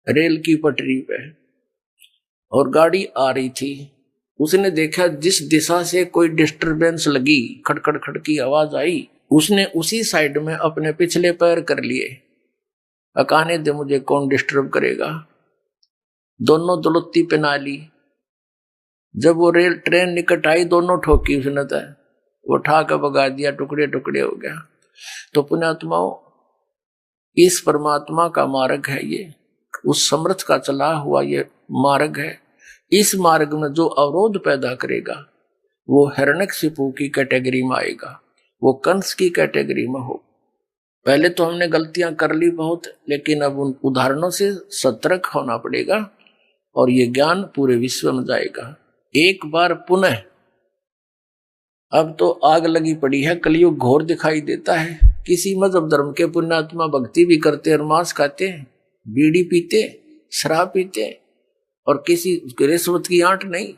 Rail की पटरी पे और गाड़ी आ रही थी। उसने देखा जिस दिशा से कोई डिस्टरबेंस लगी, खड़खड़ खड़ की आवाज आई, उसने उसी साइड में अपने पिछले पैर कर लिए। अकाने दे मुझे कौन डिस्टर्ब करेगा। दोनों दुलत्ती पे ना ली। जब वो रेल ट्रेन निकट आई, दोनों ठोकी उसने तो वो ठा कर भगा दिया, टुकड़े टुकड़े हो गया। तो पुण्यात्माओं, इस परमात्मा का मार्ग है ये, उस समर्थ का चला हुआ ये मार्ग है। इस मार्ग में जो अवरोध पैदा करेगा वो हिरण्यकशिपु की कैटेगरी में आएगा, वो कंस की कैटेगरी में हो। पहले तो हमने गलतियां कर ली बहुत, लेकिन अब उन उदाहरणों से सतर्क होना पड़ेगा और ये ज्ञान पूरे विश्व में जाएगा। एक बार पुनः, अब तो आग लगी पड़ी है, कलयुग घोर दिखाई देता है। किसी मजहब धर्म के पुण्यात्मा भक्ति भी करते और मांस खाते, बीड़ी पीते, शराब पीते, और किसी रिश्वत की आंट नहीं,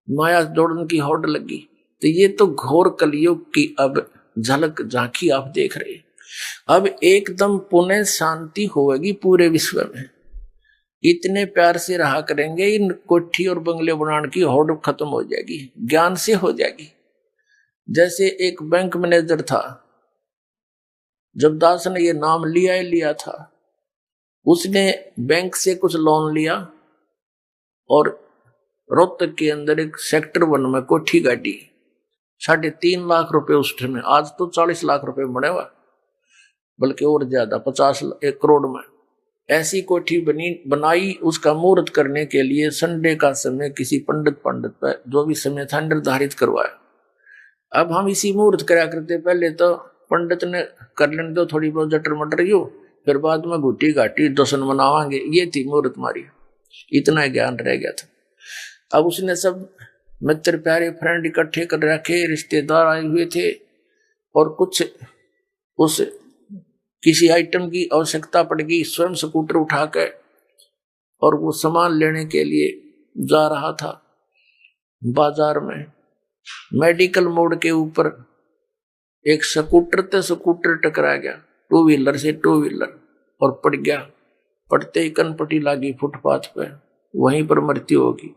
माया दौड़न की होड़ लगी। तो ये तो घोर कलयुग की अब झलक झांकी आप देख रहे हैं। अब एकदम पुनः शांति होगी पूरे विश्व में। इतने प्यार से रहा करेंगे, इन कोठी और बंगले बनाने की होड़ खत्म हो जाएगी, ज्ञान से हो जाएगी। जैसे एक बैंक मैनेजर था, जब दास ने ये नाम लिया था, उसने बैंक से कुछ लोन लिया और रोहतक के अंदर एक सेक्टर 1 में कोठी गाड़ी, 3.5 लाख रुपए उस समय, आज तो 40 लाख रुपए बने हुआ, बल्कि और ज्यादा 1 करोड़ में ऐसी कोठी बनाई। उसका मुहूर्त करने के लिए संडे का समय किसी पंडित पर जो भी समय था निर्धारित करवाया। अब हम इसी मुहूर्त करा करते, पहले तो पंडित ने कर लेने दो थोड़ी बहुत जटर मटर यू, फिर बाद में घुटी घाटी दर्शन मनावांगे, ये थी मुहूर्त मारी। इतना ज्ञान रह गया था। अब उसने सब मित्र प्यारे फ्रेंड इकट्ठे कर रखे, रिश्तेदार आए हुए थे, और कुछ उस किसी आइटम की आवश्यकता पड़ गई, स्वयं स्कूटर उठाकर और वो सामान लेने के लिए जा रहा था बाजार में। मेडिकल मोड़ के ऊपर एक स्कूटर टकरा गया, 2 व्हीलर से 2 व्हीलर, और पड़ गया। पड़ते ही कनपटी लागी फुटपाथ पे, वहीं पर मृत्यु होगी।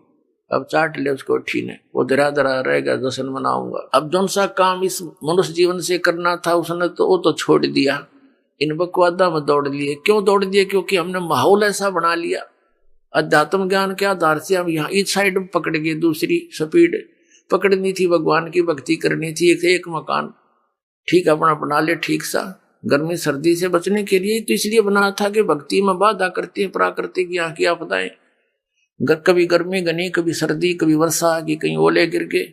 अब चाट ले उसको ठीक ने, वो दरा दरा रहेगा, जश्न मनाऊंगा। अब जौन सा काम इस मनुष्य जीवन से करना था उसने तो वो तो छोड़ दिया, इन बकवादा में दौड़ लिए। क्यों दौड़ दिए? क्योंकि हमने माहौल ऐसा बना लिया। अध्यात्म ज्ञान के आधार से हम यहाँ इस साइड पकड़ गए, दूसरी स्पीड पकड़नी थी, भगवान की भक्ति करनी थी। एक मकान ठीक अपना बना ले, ठीक सा, गर्मी सर्दी से बचने के लिए तो इसलिए बना था कि भक्ति में बाधा करती है प्राकृतिक यहाँ की आपदाएं। कभी गर्मी गनी, कभी सर्दी, कभी वर्षा आ गई, कहीं ओले गिर गए,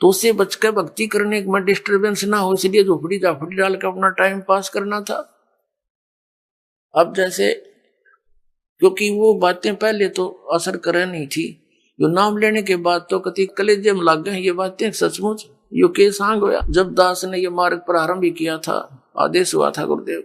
तो उससे बचकर भक्ति करने में डिस्टर्बेंस ना हो, इसलिए झोपड़ी झापड़ी डालकर अपना टाइम पास करना था। अब जैसे, क्योंकि वो बातें पहले तो असर कर नहीं थी, जो नाम लेने के बाद तो कति कलेजे में लग गए ये बातें। सचमुच यो के सांग होया। जब दास ने ये मार्ग प्रारंभ किया था, आदेश हुआ था गुरुदेव,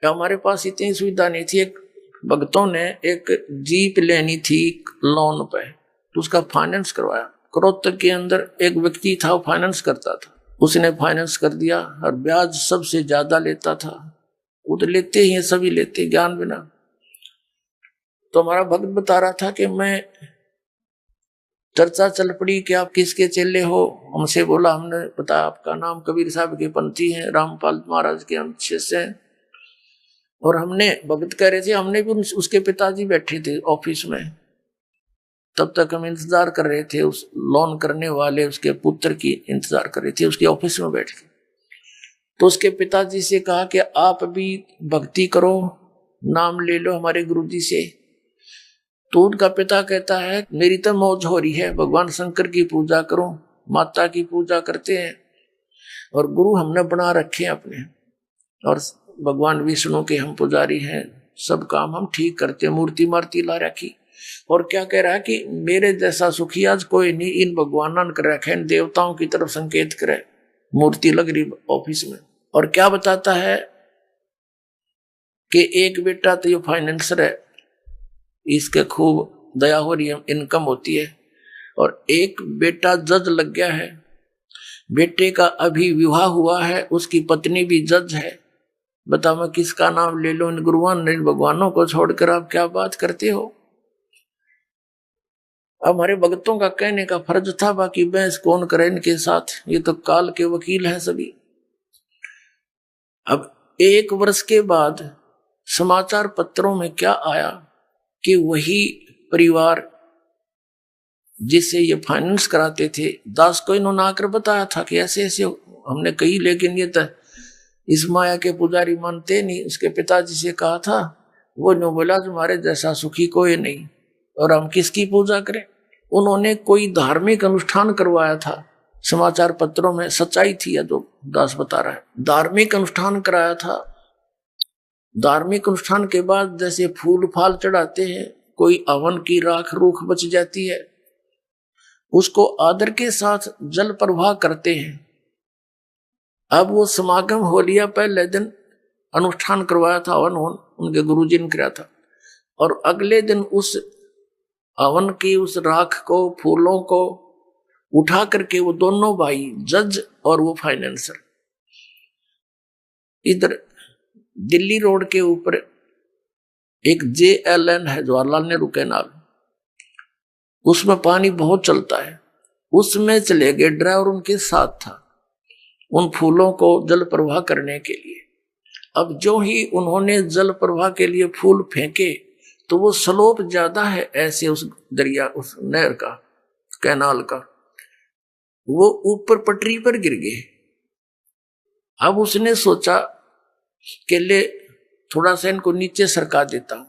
हमारे पास इतनी सुविधा नहीं थी। एक भक्तों ने एक जीप लेनी थी लोन पे, तो उसका फाइनेंस करवाया। रोहतक के अंदर एक व्यक्ति था, वो फाइनेंस करता था, उसने फाइनेंस कर दिया और ब्याज सबसे ज्यादा लेता था। वो तो लेते ही सभी लेते ज्ञान बिना। तो हमारा भक्त बता रहा था कि मैं, चर्चा चल पड़ी कि आप किसके चेले हो। हमसे बोला, हमने बताया आपका नाम कबीर साहब के पंथी हैं, रामपाल महाराज के हम शिष्य हैं। और हमने, भक्त कह रहे थे, हमने भी उसके पिताजी बैठे थे ऑफिस में, तब तक हम इंतजार कर रहे थे, उस लोन करने वाले उसके पुत्र की इंतजार कर रहे थे, उसके ऑफिस में बैठ के। तो उसके पिताजी से कहा कि आप भी भक्ति करो, नाम ले लो हमारे गुरुजी से। तो उनका पिता कहता है, मेरी तो मौज हो रही है, भगवान शंकर की पूजा करो, माता की पूजा करते हैं, और गुरु हमने बना रखे हैं अपने, और भगवान विष्णु के हम पुजारी हैं, सब काम हम ठीक करते हैं, मूर्ति मार्ति ला रखी। और क्या कह रहा है कि मेरे जैसा सुखी आज कोई नहीं, इन भगवान कर रखे, इन देवताओं की तरफ संकेत करे, मूर्ति लग रही ऑफिस में। और क्या बताता है कि एक बेटा तो ये फाइनेंसर है, इसके खूब दया हो रही है, इनकम होती है, और एक बेटा जज लग गया है, बेटे का अभी विवाह हुआ है, उसकी पत्नी भी जज है, बता मैं किसका नाम ले लूं, इन गुरुआन ने भगवानों को छोड़कर आप क्या बात करते हो। अब हमारे भक्तों का कहने का फर्ज था, बाकी बहस कौन करे इनके साथ, ये तो काल के वकील हैं सभी। अब 1 वर्ष के बाद समाचार पत्रों में क्या आया कि वही परिवार जिससे ये फाइनेंस कराते थे, दास को इन्होंने आकर बताया था कि ऐसे ऐसे हमने कही, लेकिन ये तो इस माया के पुजारी मानते नहीं। उसके पिताजी से कहा था, वो नो बोला तुम्हारे जैसा सुखी कोई नहीं, और हम किसकी पूजा करें। उन्होंने कोई धार्मिक अनुष्ठान करवाया था, समाचार पत्रों में सच्चाई थी या जो दास बता रहा है, धार्मिक अनुष्ठान कराया था। धार्मिक अनुष्ठान के बाद जैसे फूल फाल चढ़ाते हैं, कोई हवन की राख रूख बच जाती है, उसको आदर के साथ जल प्रवाह करते हैं। अब वो समागम हो लिया, पहले दिन अनुष्ठान करवाया था, हवन उनके गुरुजी ने कराया था, और अगले दिन उस हवन की उस राख को, फूलों को उठा करके वो दोनों भाई, जज और वो फाइनेंसर, इधर दिल्ली रोड के ऊपर एक JLN है, जवाहरलाल नेहरू कैनाल, उसमें पानी बहुत चलता है, उसमें चले गए। ड्राइवर उनके साथ था, उन फूलों को जल प्रवाह करने के लिए। अब जो ही उन्होंने जल प्रवाह के लिए फूल फेंके तो वो स्लोप ज्यादा है ऐसे उस दरिया, उस नहर का, कैनाल का, वो ऊपर पटरी पर गिर गए। अब उसने सोचा कि ले थोड़ा सा इनको नीचे सरका देता हूं।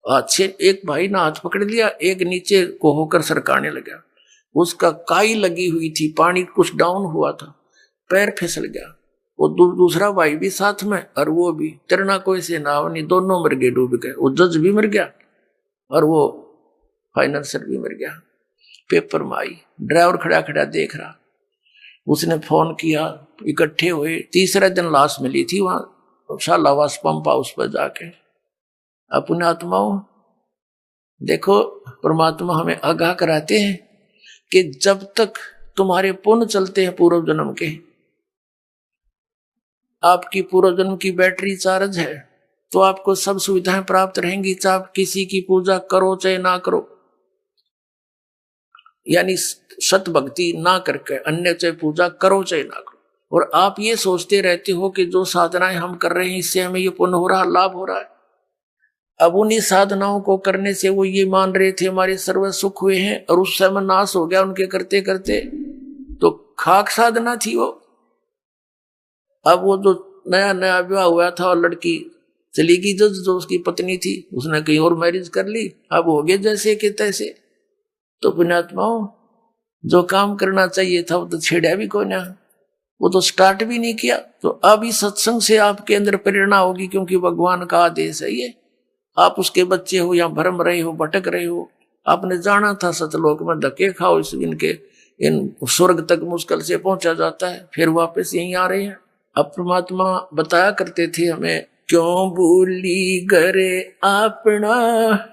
अच्छे एक भाई ने हाथ पकड़ लिया, एक नीचे को होकर सरकाने लगा। उसका काई लगी हुई थी, पानी कुछ डाउन हुआ था, पैर फिसल गया। वो दूसरा भाई भी साथ में, और वो भी तैरना कोई से नाव नहीं, दोनों मर गए, डूब गए। वो जज भी मर गया और वो फाइनेंसर भी मर गया। पेपर में आई, ड्राइवर खड़ा खड़ा देख रहा। उसने फोन किया, इकट्ठे हुए। तीसरे दिन लाश मिली थी वहां शालावास पंप हाउस पर जाके। अपने आत्माओं देखो, परमात्मा हमें आगाह कराते हैं कि जब तक तुम्हारे पुण्य चलते हैं पूर्व जन्म के, आपकी पूर्व जन्म की बैटरी चार्ज है, तो आपको सब सुविधाएं प्राप्त रहेंगी, चाहे आप किसी की पूजा करो चाहे ना करो, यानी सत भक्ति ना करके अन्य चाहे पूजा करो चाहे ना करो। और आप ये सोचते रहते हो कि जो साधनाएं हम कर रहे हैं इससे हमें ये पुण्य हो रहा, लाभ हो रहा है। अब उन्हीं साधनाओं को करने से वो ये मान रहे थे हमारे सर्व सुख हुए हैं, और उस समय नाश हो गया उनके करते करते, तो खाक साधना थी वो। अब वो जो नया नया विवाह हुआ था और लड़की चली गई, जो उसकी पत्नी थी, उसने कहीं और मैरिज कर ली, अब हो गए जैसे कि तैसे। तो पुण्यात्माओं, जो काम करना चाहिए था वो तो छेड़ा भी कोई ना, वो तो स्टार्ट भी नहीं किया। तो अब इस सत्संग से आपके अंदर प्रेरणा होगी, क्योंकि भगवान का आदेश है ये। आप उसके बच्चे हो या भरम रहे हो, भटक रहे हो, आपने जाना था सतलोक में धक्के खाओ, इनके इन स्वर्ग तक मुश्किल से पहुंचा जाता है, फिर वापस यहीं आ रहे हैं। अब परमात्मा बताया करते थे हमें, क्यों भूली गरे अपना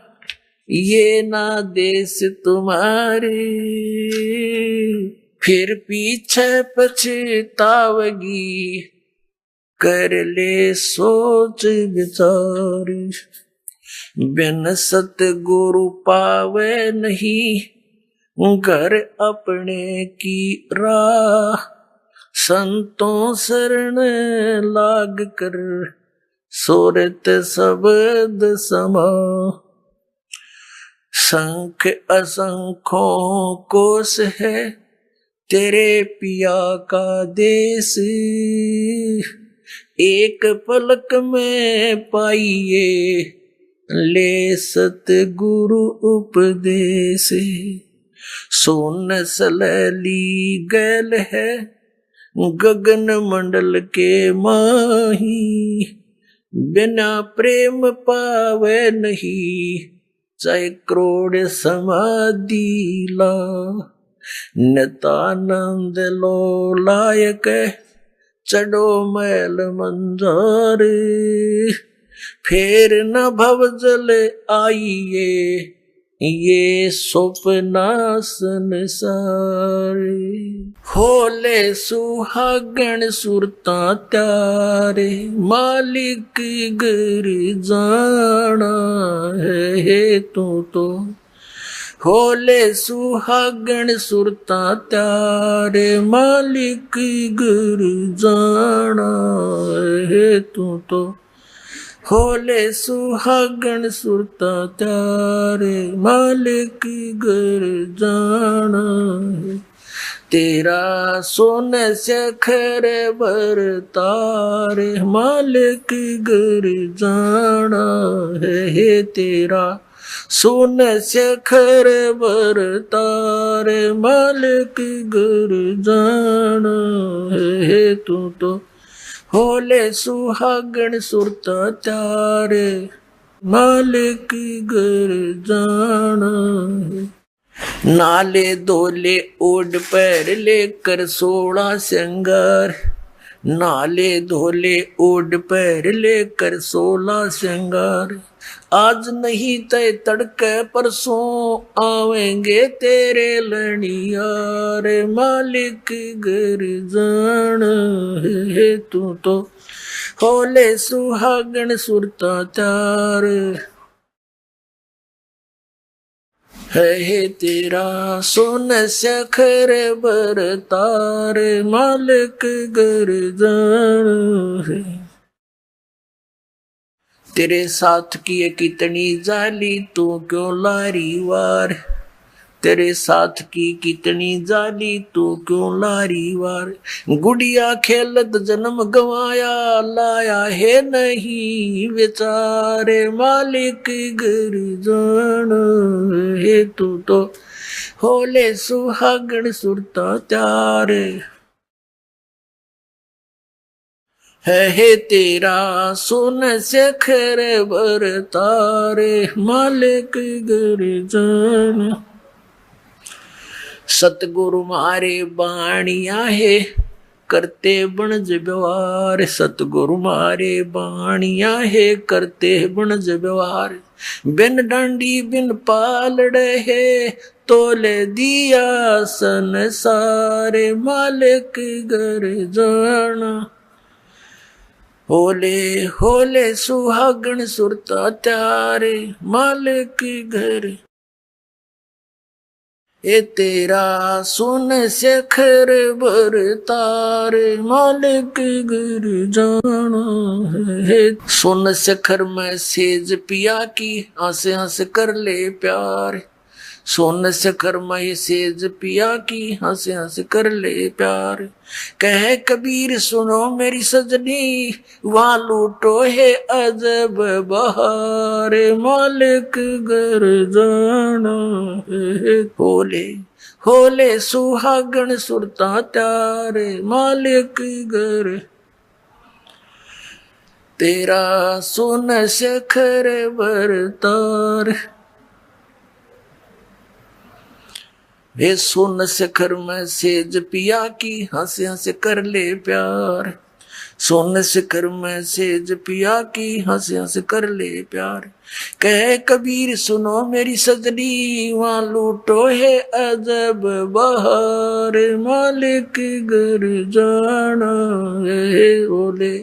ये ना देश तुम्हारे, फिर पीछे पछतावगी कर ले सोच विचार, बिन सतगुरु पावे नहीं घर अपने की राह, संतों शरण लाग कर सोरत शब्द समा, संख असंखों कोस है तेरे पिया का देश, एक पलक में पाइए ले सतगुरु उपदेश, सोन सलैली गैल है गगन मंडल के माही, बिना प्रेम पावे नहीं चाहे करोड़ समाधि ला, नितानंद लो लायक चढ़ो मैल मंजार, फिर न भव जल आइए ये स्वप्ना संसारे, होले सुहागण सुरता त्यारे, मालिक घर जाना है तू तो। होले सुहागण सुरता त्यारे, मालिक घर जाना है तू तो। होले सुहागण सुरता त्यारे, मालिक घर जाना है। तेरा सोन सखर बरतारे, मालिक घर जाना है। तेरा सोन सखर बरतारे, मालिक घर जाना है तू तो। होले सुहागण सुरता त्यारे, मालिक घर जाना है। नाले धोले ओढ़ पैर लेकर 16 श्रृंगार, नाले धोले ओढ़ पैर लेकर 16 श्रृंगार। आज नहीं तय तड़के परसों आवेंगे तेरे लड़ियार, मालिक घर जाना है तू तो। होले सुहागण सुरता त्यार है तेरा, सोन सखर बरतार, मालिक घर जाना है। तेरे साथ की कितनी जाली तू क्यों लारी वार, तेरे साथ की कितनी जाली तू क्यों लारी वार। गुड़िया खेलत जन्म गवाया, लाया है नहीं बेचारे, मालिक घर जाना है तू तो। होले सुहागण सुरता त्यारे है तेरा, सोन सखर बरतारे, मालिक घर जाना। सतगुरु मारे बाणिया है करते बनज व्यवहार, सतगुरु मारे बाणिया है करते बनज व्यवहार। बिन डांडी बिन पालड़े है तोले दिया संसारे, मालिक घर जाना। होले होले सुहागण सुरता त्यारे, मालिक घर ए तेरा, सोन सखर बरतारे, मालिक घर जाना है। सोन सखर में सेज पिया की, हंस हंस कर ले प्यार। सोन सखर में सेज पिया की, हंस हंस कर ले प्यार। कह कबीर सुनो मेरी सजनी, वहां लूटो है अजब बहार, मालिक घर जाना है। होले होले सुहागण सुरता त्यारे, मालिक घर तेरा, सोन सखर बरतार। वे सोन सखर में सेज पिया की, हंस हंस कर ले प्यार। सोन सखर में सेज पिया की, हंस हंस कर ले प्यार। कह कबीर सुनो मेरी सजनी, वहां लूटो है अजब बहार, मालिक घर जाना है। होले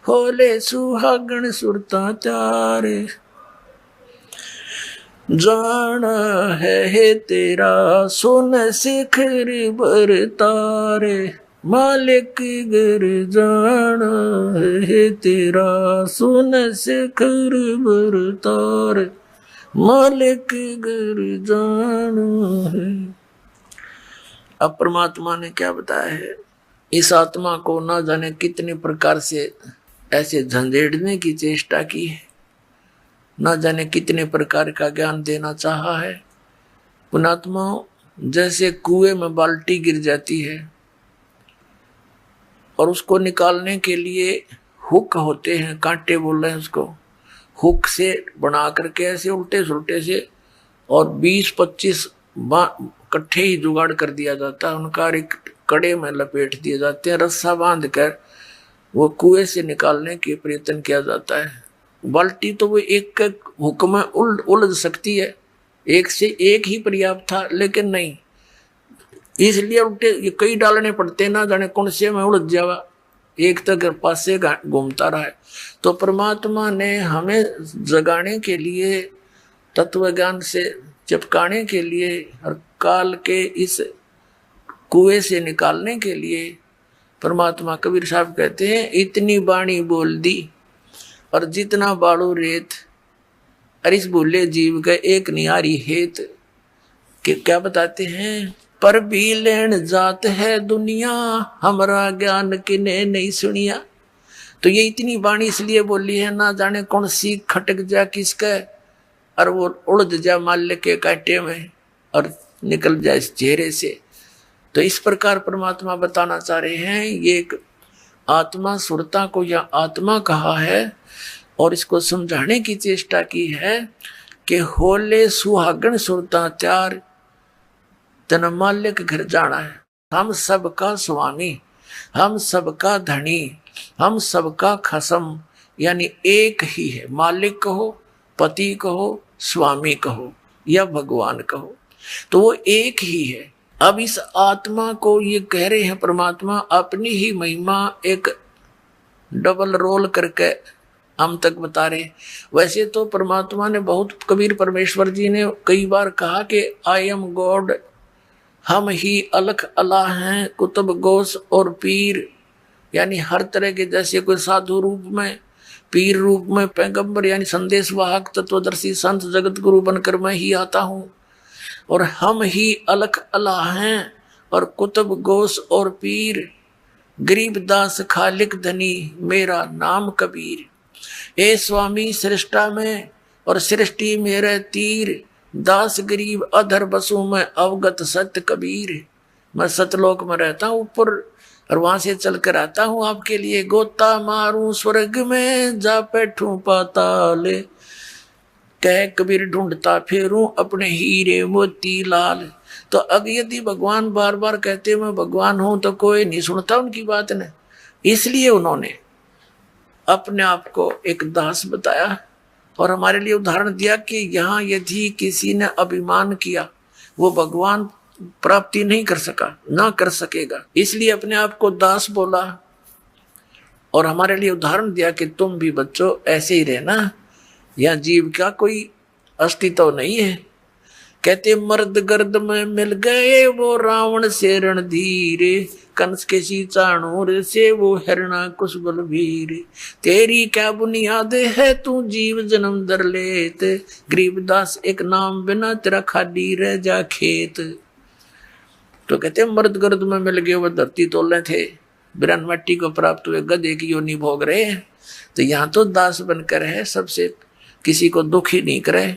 होले सुहागण सुरता त्यारे, जाना है तेरा, सोन सखर बरतारे, मालिक घर जाना है तेरा, सोन सखर बरतारे, मालिक घर जाना है। अब परमात्मा ने क्या बताया है, इस आत्मा को ना जाने कितने प्रकार से ऐसे झंझेड़ने की चेष्टा की है, ना जाने कितने प्रकार का ज्ञान देना चाहा है। पुणात्मा जैसे कुएं में बाल्टी गिर जाती है और उसको निकालने के लिए हुक होते हैं, कांटे बोल रहे हैं उसको, हुक से बना करके ऐसे उल्टे सुलटे से और 20-25 इकट्ठे ही जुगाड़ कर दिया जाता है, उनका एक कड़े में लपेट दिए जाते हैं, रस्सा बांध कर वो कुएं से निकालने के प्रयत्न किया जाता है। बाल्टी तो वो एक हुक में उलझ सकती है, एक से एक ही पर्याप्त था, लेकिन नहीं, इसलिए उल्टे ये कई डालने पड़ते, ना जाने कौन से में उलझ जावा, एक तक पास से घूमता रहा है। तो परमात्मा ने हमें जगाने के लिए, तत्व ज्ञान से चिपकाने के लिए और काल के इस कुएं से निकालने के लिए, परमात्मा कबीर साहब कहते हैं इतनी बाणी बोल दी और जितना बाड़ू रेत, अरिस भूले जीव का एक नियारी हेत। कि क्या बताते हैं, पर भी लेन जात है दुनिया, हमारा ज्ञान किने नहीं सुनिया। तो ये इतनी बाणी इसलिए बोली है, ना जाने कौन सी खटक जा किसका और वो उड़द जा माल्य के कांटे में और निकल जाए इस चेहरे से। तो इस प्रकार परमात्मा बताना चाह रहे हैं, ये एक आत्मा सुरता को या आत्मा कहा है और इसको समझाने की चेष्टा की है कि होले सुहागन सुरता त्यार, तन माल्य के घर जाना है। हम सबका स्वामी, हम सबका धनी, हम सबका खसम, यानी एक ही है। मालिक कहो, पति कहो, स्वामी कहो या भगवान कहो, तो वो एक ही है। अब इस आत्मा को ये कह रहे हैं परमात्मा अपनी ही महिमा एक डबल रोल करके हम तक बता रहे। वैसे तो परमात्मा ने बहुत, कबीर परमेश्वर जी ने कई बार कहा कि आई एम गॉड, हम ही अलख अल्लाह हैं, कुतुब गौस और पीर, यानी हर तरह के, जैसे कोई साधु रूप में, पीर रूप में, पैगंबर यानी संदेश वाहक, तत्वदर्शी संत जगत गुरु बनकर मैं ही आता हूँ। और हम ही अलख अल्लाह हैं और कुतुब गौस और पीर, गरीबदास खालिक धनी, मेरा नाम कबीर। ए स्वामी सृष्टा में और सृष्टि मेरे तीर, दास गरीब अधर बसू में अवगत सत्य कबीर। मैं सतलोक में रहता हूँ ऊपर और वहां से चल कर आता हूँ आपके लिए, गोता मारूं स्वर्ग में जा बैठूं पाताल, कह कबीर ढूंढता फेरूं अपने हीरे मोती लाल। तो अब यदि भगवान बार बार कहते मैं भगवान हूं तो कोई नहीं सुनता उनकी बात ने, इसलिए उन्होंने अपने आप को एक दास बताया और हमारे लिए उदाहरण दिया कि यहाँ यदि किसी ने अभिमान किया वो भगवान प्राप्ति नहीं कर सका, ना कर सकेगा, इसलिए अपने आप को दास बोला और हमारे लिए उदाहरण दिया कि तुम भी बच्चों ऐसे ही रहना, या जीव का कोई अस्तित्व नहीं है। कहते मर्द गर्द में मिल गए वो रावण से रणधीर, कंस के चाणूर से वो हिरणा कुश बलवीर, तेरी क्या बुनियाद है तू जीव जन्म दर लेत, गरीबदास एक नाम बिना तेरा खाली रह जा खेत। तो कहते मर्द गर्द में मिल गए वो धरती तोले थे, बिरन मट्टी को प्राप्त हुए गधे की योनि भोग रहे हैं। तो यहाँ तो दास बनकर है, सबसे किसी को दुख ही नहीं करे,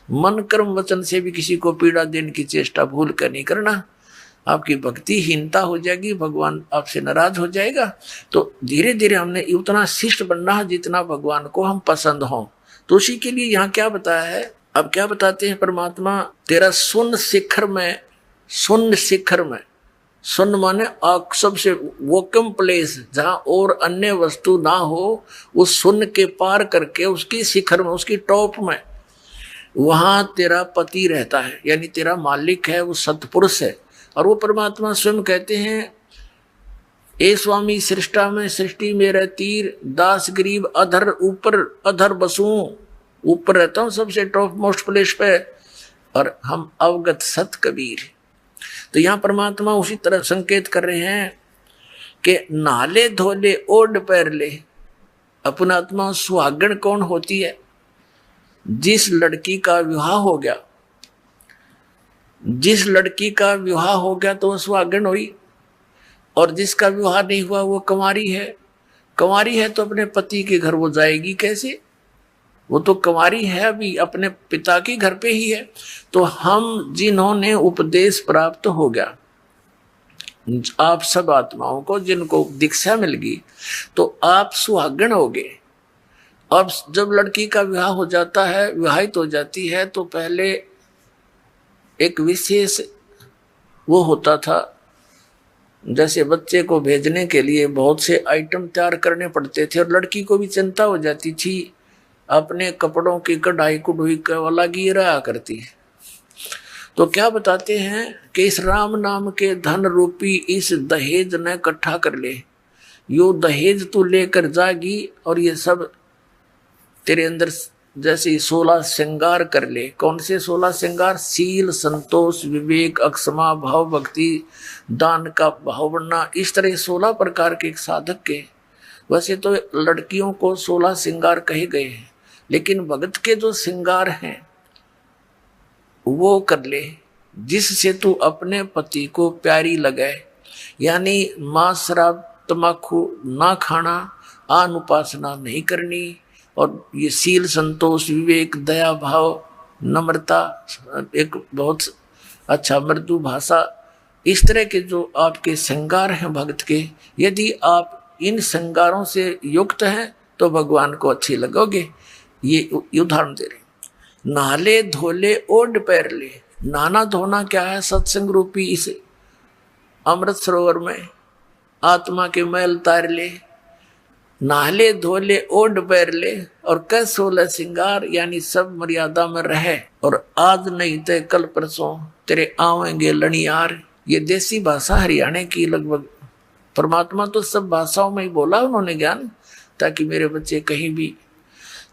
मन कर्म वचन से भी किसी को पीड़ा देने की चेष्टा भूल कर नहीं करना, आपकी भक्ति हीनता हो जाएगी, भगवान आपसे नाराज हो जाएगा। तो धीरे धीरे हमने उतना शिष्ट बनना है जितना भगवान को हम पसंद हों। तो उसी के लिए यहाँ क्या बताया है, अब क्या बताते हैं परमात्मा, तेरा सुन शिखर में, सुन शिखर में, सुन माने सबसे वोकम प्लेस जहां और अन्य वस्तु ना हो, उस सुन के पार करके उसकी शिखर में, उसकी टॉप में, वहां तेरा पति रहता है, यानी तेरा मालिक है, वो सतपुरुष है। और वो परमात्मा स्वयं कहते हैं ए स्वामी सृष्टा में सृष्टि मेरा तीर, दास गरीब अधर ऊपर अधर बसूं, ऊपर रहता हूं सबसे टॉप मोस्ट प्लेस पे, और हम अवगत सत कबीर। तो यहाँ परमात्मा उसी तरह संकेत कर रहे हैं कि नाले धोले ओढ़ पैर ले। अपना आत्मा सुहागण कौन होती है, जिस लड़की का विवाह हो गया, जिस लड़की का विवाह हो गया तो वो सुहागण हुई, और जिसका विवाह नहीं हुआ वो कुंवारी है। कुंवारी है तो अपने पति के घर वो जाएगी कैसे, वो तो कुंवारी है, अभी अपने पिता के घर पे ही है। तो हम जिन्होंने उपदेश प्राप्त हो गया, आप सब आत्माओं को जिनको दीक्षा मिल गई, तो आप सुहागण हो गए। अब जब लड़की का विवाह हो जाता है, विवाहित हो जाती है, तो पहले एक विशेष वो होता था, जैसे बच्चे को भेजने के लिए बहुत से आइटम तैयार करने पड़ते थे, और लड़की को भी चिंता हो जाती थी, अपने कपड़ों की कढ़ाई कुढ़ाई का वाला गिरा करती है, तो क्या बताते हैं कि इस राम नाम के धन रूपी इस दहेज ने इकट्ठा कर ले, यो दहेज तू लेकर जागी और ये सब तेरे अंदर जैसे 16 श्रृंगार कर ले। कौन से 16 श्रृंगार? शील, संतोष, विवेक, अक्षमा, भाव, भक्ति, दान का भाव बनना, इस तरह 16 प्रकार के एक साधक के। वैसे तो लड़कियों को 16 श्रृंगार कहे गए हैं, लेकिन भगत के जो श्रृंगार हैं वो कर ले, जिससे तू अपने पति को प्यारी लगे। यानी मांस, शराब, तम्बाकू ना खाना, आन उपासना नहीं करनी, और ये शील, संतोष, विवेक, दया भाव, नम्रता, एक बहुत अच्छा मृदु भाषा, इस तरह के जो आपके श्रृंगार हैं भक्त के, यदि आप इन श्रृंगारों से युक्त हैं तो भगवान को अच्छे लगोगे। ये उदाहरण दे रहे। नहाले धोले ओढ़ पैर ले। नहाना धोना क्या है? सत्संग रूपी इस अमृत सरोवर में आत्मा के मैल तार ले। नहाले धोले ओढ़ पैर ले और कै 16 श्रृंगार, यानी सब मर्यादा में रहे। और आज नहीं तो कल परसों तेरे आवेंगे लणियार। ये देसी भाषा हरियाणा की लगभग। परमात्मा तो सब भाषाओं में ही बोला उन्होंने ज्ञान, ताकि मेरे बच्चे कहीं भी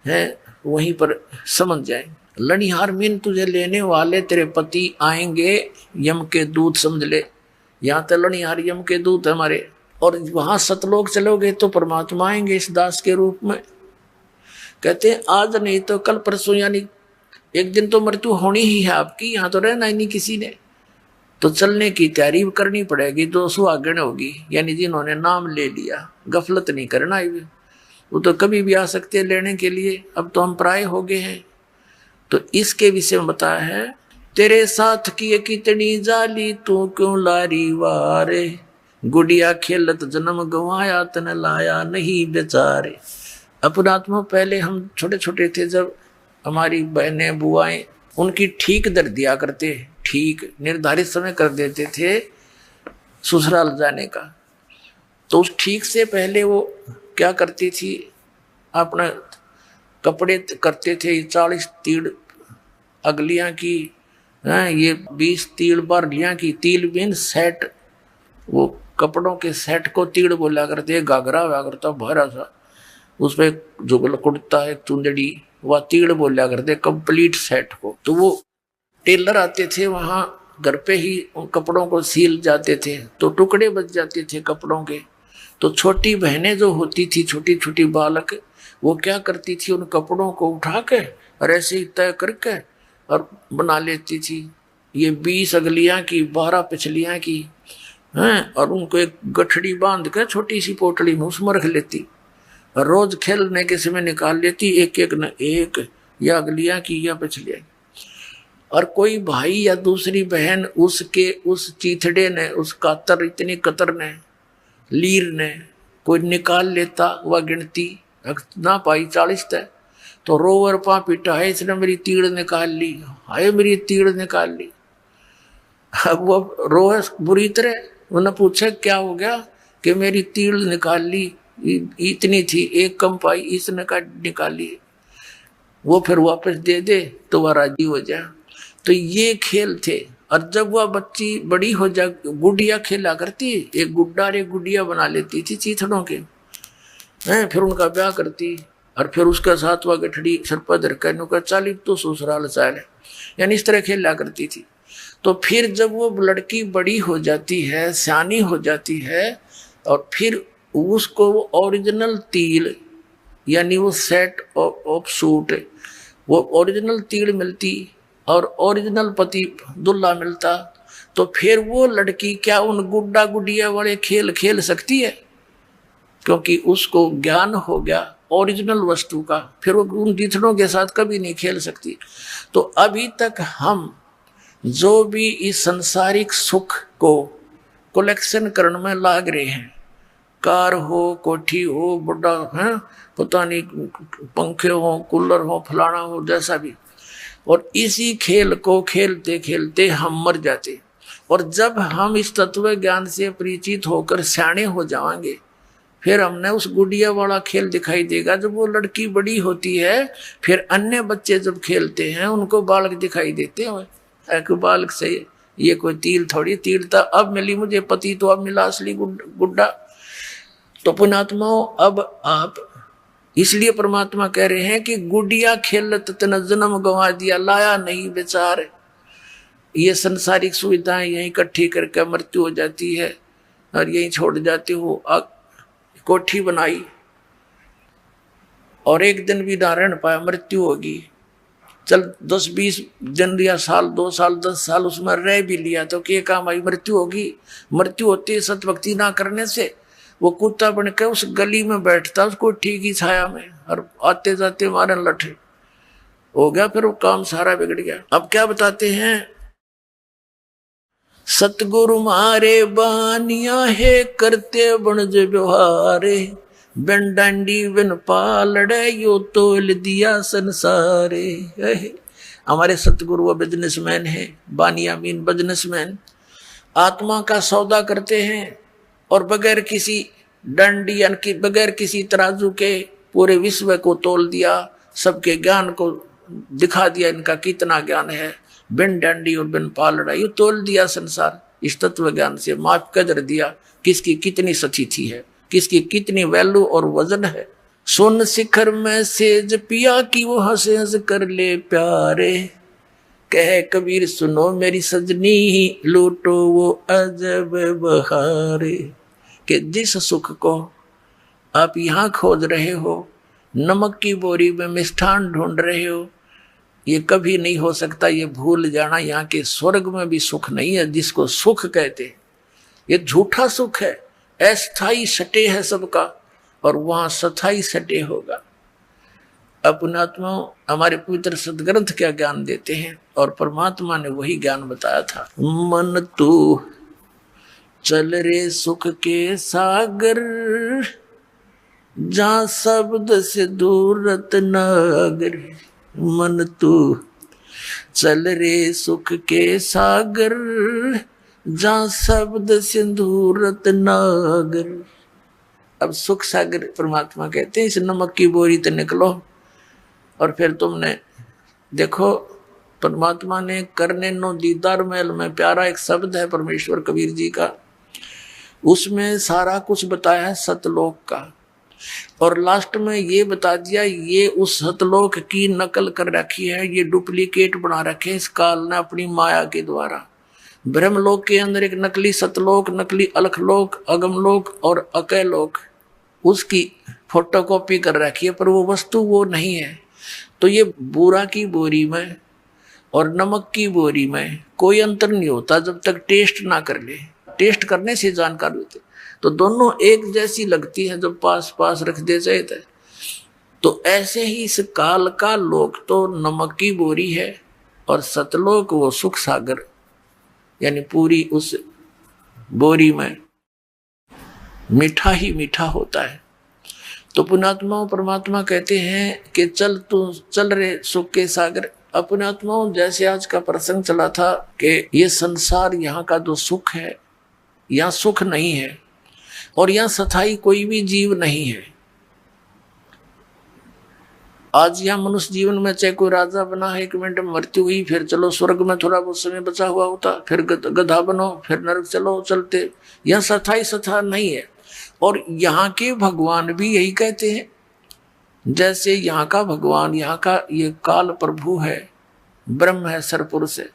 हैं वहीं पर समझ जाए। लणिहार मीन तुझे लेने वाले तेरे पति आएंगे, यम के दूत समझ ले। यहाँ तो लणिहार यम के दूत हमारे। और वहां सतलोक चलोगे तो परमात्मा आएंगे इस दास के रूप में। कहते हैं आज नहीं तो कल परसों, यानी एक दिन तो मृत्यु होनी ही है आपकी, यहाँ तो रहना ही नहीं किसी ने। तो चलने की तैयारी करनी पड़ेगी। 200 आगण होगी, यानी जिन्होंने नाम ले लिया, गफलत नहीं करना है। वो तो कभी भी आ सकते हैं लेने के लिए। अब तो हम प्राय हो गए हैं। तो इसके विषय में बताया है, तेरे साथ की कितनी जाली तू क्यों लारी वारे, गुड़िया खेलत जन्म गवाया तन लाया नहीं बेचारे। अपनात्मा पहले हम छोटे छोटे थे, जब हमारी बहनें बुआएं उनकी ठीक दर दिया करते, ठीक निर्धारित समय कर देते थे ससुराल जाने का। तो उस ठीक से पहले वो क्या करती थी, अपने कपड़े करते थे 40 तीड़ अगलियां की, ये 20 तीड़ बारलियां की। तिल बिन सेट, वो कपड़ों के सेट को तीड़ बोला करते। घाघरा हुआ करता भरा सा, उस पर जुगल कुर्ता एक चुंदड़ी, वह तीड़ बोला करते कंप्लीट सेट को। तो वो टेलर आते थे वहां, घर पे ही उन कपड़ों को सील जाते थे, तो टुकड़े बच जाते थे कपड़ों के। तो छोटी बहनें जो होती थी, छोटी छोटी बालक, वो क्या करती थी, उन कपड़ों को उठा के और ऐसे ही तय करके और बना लेती थी। ये 20 अगलियां की, 12 पिछलियां की हैं, और उनको एक गठड़ी बांध कर छोटी सी पोटली में उसमें रख लेती। और रोज खेलने के समय निकाल लेती, एक एक न एक, या अगलियां की या पिछलियां। और कोई भाई या दूसरी बहन उसके उस चीथड़े ने, उस कातर, इतनी कतर ने, लीर ने कोई निकाल लेता, वह गिनती ना पाई 40 तय, तो रोवर पा पीटा है, इसने मेरी तीड़ निकाल ली, हाय मेरी तीड़ निकाल ली। अब वो रोए बुरी तरह, उन्हें पूछे क्या हो गया, कि मेरी तीड़ निकाल ली, इतनी थी, एक कम पाई, इसने निकाल ली। वो फिर वापस दे दे तो वह राजी हो जाए। तो ये खेल थे। और जब वह बच्ची बड़ी हो जा, गुड़िया खेला करती, एक गुड्डा और एक गुड़िया बना लेती थी चीथड़ों के, फिर उनका ब्याह करती, और फिर उसका साथ वह गठड़ी सर पर धरकर का 40 तो ससुराल चाल है, यानी इस तरह खेला करती थी। तो फिर जब वो लड़की बड़ी हो जाती है, सियानी हो जाती है, और फिर उसको वो ओरिजिनल तिल, यानी वो सेट ऑफ सूट, वो ओरिजिनल तिल मिलती और ओरिजिनल पति दुल्हा मिलता। तो फिर वो लड़की क्या उन गुड्डा गुडिया वाले खेल खेल सकती है? क्योंकि उसको ज्ञान हो गया ओरिजिनल वस्तु का, फिर वो उन जिथड़ों के साथ कभी नहीं खेल सकती। तो अभी तक हम जो भी इस संसारिक सुख को कलेक्शन करने में लाग रहे हैं, कार हो, कोठी हो, बुढ़ा है, पता नहीं पंखे हो, कूलर हो, फलाना हो, जैसा भी, और इसी खेल को खेलते खेलते हम मर जाते। और जब हम इस तत्व ज्ञान से परिचित होकर सियाने हो जाएंगे, फिर हमने उस गुड़िया वाला खेल दिखाई देगा। जब वो लड़की बड़ी होती है, फिर अन्य बच्चे जब खेलते हैं उनको बालक दिखाई देते हैं, बाल से ये कोई तिल थोड़ी, तिल था अब मिली मुझे पति तो अब मिला असली गुड्डा। तो पुण्यात्माओं अब आप इसलिए परमात्मा कह रहे हैं कि गुडिया खेलत तन जन्म गंवा दिया, लाया नहीं बेचार। ये संसारिक सुविधाएं यहीं इकट्ठी करके मृत्यु हो जाती है और यहीं छोड़ जाते हो। कोठी बनाई और एक दिन भी ना रह पाया, मृत्यु होगी। चल 10-20 दिन या साल, 2 साल, 10 साल उसमें रह भी लिया तो क्या काम आई, मृत्यु होगी। मृत्यु होती है सतभक्ति ना करने से। वो कुत्ता बन के उस गली में बैठता उसको ठीक ही छाया में, और आते जाते मारन लठे हो गया, फिर वो काम सारा बिगड़ गया। अब क्या बताते हैं, सतगुरु मारे बानिया है करते बनज व्यवहारे, बिन डांडी बिन पालड़े यो तोल दिया संसारे। हमारे सतगुरु वो बिजनेसमैन है, बानिया मीन बिजनेसमैन, आत्मा का सौदा करते हैं और बगैर किसी डंडी यानी कि बगैर किसी तराजू के पूरे विश्व को तोल दिया, सबके ज्ञान को दिखा दिया इनका कितना ज्ञान है। बिन डंडी और बिन पालड़ा ये तोल दिया संसार, इस तत्व ज्ञान से माप कदर दिया किसकी कितनी सचीथी है, किसकी कितनी वैल्यू और वजन है। सोन शिखर में सेज पिया की वो हंस हंस कर ले प्यारे, कह कबीर सुनो मेरी सजनी लूटो वो अजब बहारे। कि जिस सुख को आप यहाँ खोज रहे हो, नमक की बोरी में मिष्ठान ढूंढ रहे हो, ये कभी नहीं हो सकता। ये भूल जाना यहाँ के स्वर्ग में भी सुख नहीं है जिसको सुख कहते, ये झूठा सुख है, अस्थाई सटे है सबका, और वहां सथाई सटे होगा। अपनात्मा हमारे पवित्र सदग्रंथ क्या ज्ञान देते हैं, और परमात्मा ने वही ज्ञान बताया था। मन तू चल रे सुख के सागर, जहां शब्द से दूर रत्नागर। मन तू चल रे सुख के सागर, जहां शब्द सिंदूर रत्नागर। अब सुख सागर परमात्मा कहते हैं, इस नमक की बोरी तो निकलो। और फिर तुमने देखो परमात्मा ने करने नो दीदार महल में प्यारा एक शब्द है परमेश्वर कबीर जी का, उसमें सारा कुछ बताया है सतलोक का, और लास्ट में ये बता दिया ये उस सतलोक की नकल कर रखी है, ये डुप्लीकेट बना रखे इस काल ने अपनी माया के द्वारा। ब्रह्मलोक के अंदर एक नकली सतलोक, नकली अलखलोक, अगमलोक और अकैलोक, उसकी फोटोकॉपी कर रखी है, पर वो वस्तु वो नहीं है। तो ये बूरा की बोरी में और नमक की बोरी में कोई अंतर नहीं होता जब तक टेस्ट ना कर ले। टेस्ट करने से जानकारी होती, तो दोनों एक जैसी लगती है जब पास पास रख दे जाए। तो ऐसे ही इस काल का लोक तो नमक की बोरी है और सतलोक वो सुख सागर, यानी पूरी उस बोरी में मीठा ही मीठा होता है। तो पुण्यात्माओं परमात्मा कहते हैं कि चल तू चल रे सुख के सागर। अपनात्माओं जैसे आज का प्रसंग चला था कि ये संसार यहाँ का जो सुख है, यहाँ सुख नहीं है और यहाँ सथाई कोई भी जीव नहीं है। आज यहाँ मनुष्य जीवन में चाहे कोई राजा बना है, 1 मिनट में मृत्यु हुई, फिर चलो स्वर्ग में थोड़ा बहुत समय बचा हुआ होता, फिर गधा बनो, फिर नरक चलो चलते। यहाँ सथाई सथा नहीं है। और यहाँ के भगवान भी यही कहते हैं, जैसे यहाँ का भगवान, यहाँ का ये काल प्रभु है, ब्रह्म है, सरपुरुष है।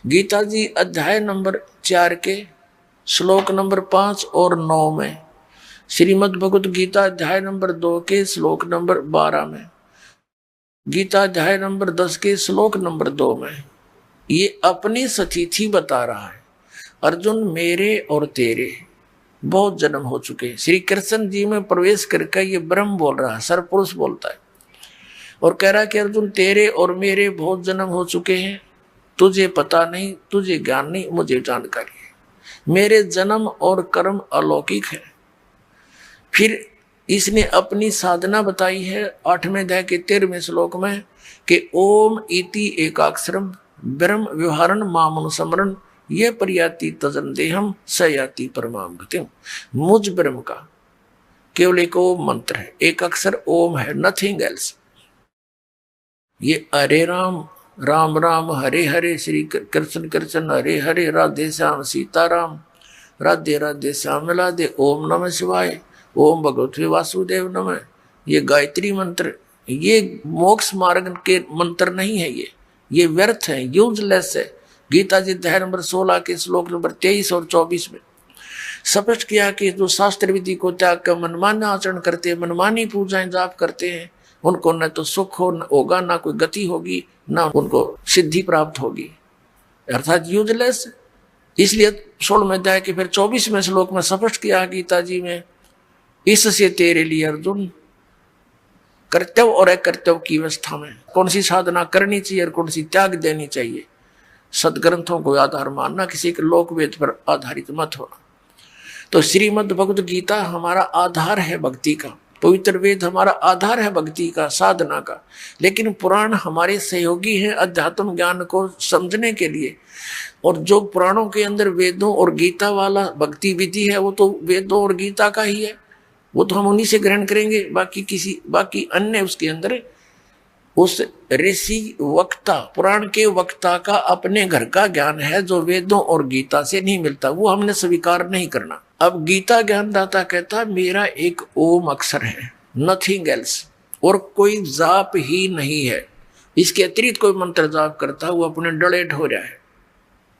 गीता जी अध्याय नंबर 4 के श्लोक नंबर 5 और 9 में, श्रीमद् भगवत गीता अध्याय नंबर 2 के श्लोक नंबर 12 में, गीता अध्याय नंबर 10 के श्लोक नंबर 2 में ये अपनी सतीथि बता रहा है। अर्जुन मेरे और तेरे बहुत जन्म हो चुके हैं। श्री कृष्ण जी में प्रवेश करके ये ब्रह्म बोल रहा है, सरपुरुष बोलता है, और कह रहा है कि अर्जुन तेरे और मेरे बहुत जन्म हो चुके हैं, तुझे पता नहीं, तुझे ज्ञान नहीं, मुझे जानकारी है। मेरे जन्म और कर्म अलौकिक है। फिर इसने अपनी साधना बताई है 8वें अध्याय के 13वें श्लोक में कि ओम इति एकाक्षरम ब्रह्म व्यवहारन मामनुसमरण ये पर्याति तजन देहम सयाति परमाम गतिम। मुझ ब्रह्म का केवल एक ओम मंत्र है, एक अक्षर ओम है, नथिंग एल्स। ये हरे राम राम राम हरे हरे, श्री कृष्ण कृष्ण हरे हरे, राधे श्याम सीताराम, राधे राधे श्याम राधे, ओम नमः शिवाय, ओम भगवते वासुदेव नमः। ये गायत्री मंत्र, ये मोक्ष मार्ग के मंत्र नहीं है, ये व्यर्थ है, यूजलेस है। गीता जी अध्याय नंबर 16 के श्लोक नंबर 23 और 24 में स्पष्ट किया कि जो शास्त्र विधि को त्याग कर मनमाना आचरण करते हैं, मनमानी पूजाएं जाप करते हैं, उनको न तो सुख होगा, ना कोई गति होगी, ना उनको सिद्धि प्राप्त होगी, अर्थात यूजलेस। इसलिए 16वें अध्याय के फिर 24वें श्लोक में स्पष्ट किया गीता जी में, इससे तेरे लिए अर्जुन कर्तव्य और अकर्तव्य की अवस्था में कौन सी साधना करनी चाहिए और कौन सी त्याग देनी चाहिए, सदग्रंथों को आधार मानना, किसी के लोक वेद पर आधारित मत होना। तो श्रीमद् भगवद गीता हमारा आधार है भक्ति का, पवित्र वेद हमारा आधार है भक्ति का, साधना का। लेकिन पुराण हमारे सहयोगी हैं अध्यात्म ज्ञान को समझने के लिए। और जो पुराणों के अंदर वेदों और गीता वाला भक्ति विधि है, वो तो वेदों और गीता का ही है, वो तो हम उन्हीं से ग्रहण करेंगे। बाकी अन्य उसके अंदर उस ऋषि वक्ता, पुराण के वक्ता का अपने घर का ज्ञान है जो वेदों और गीता से नहीं मिलता, वो हमने स्वीकार नहीं करना। अब गीता ज्ञानदाता कहता मेरा एक ओम अक्षर है, नथिंग एल्स, और कोई जाप ही नहीं है, इसके अतिरिक्त कोई मंत्र जाप करता वो अपने डलेट हो रहा है,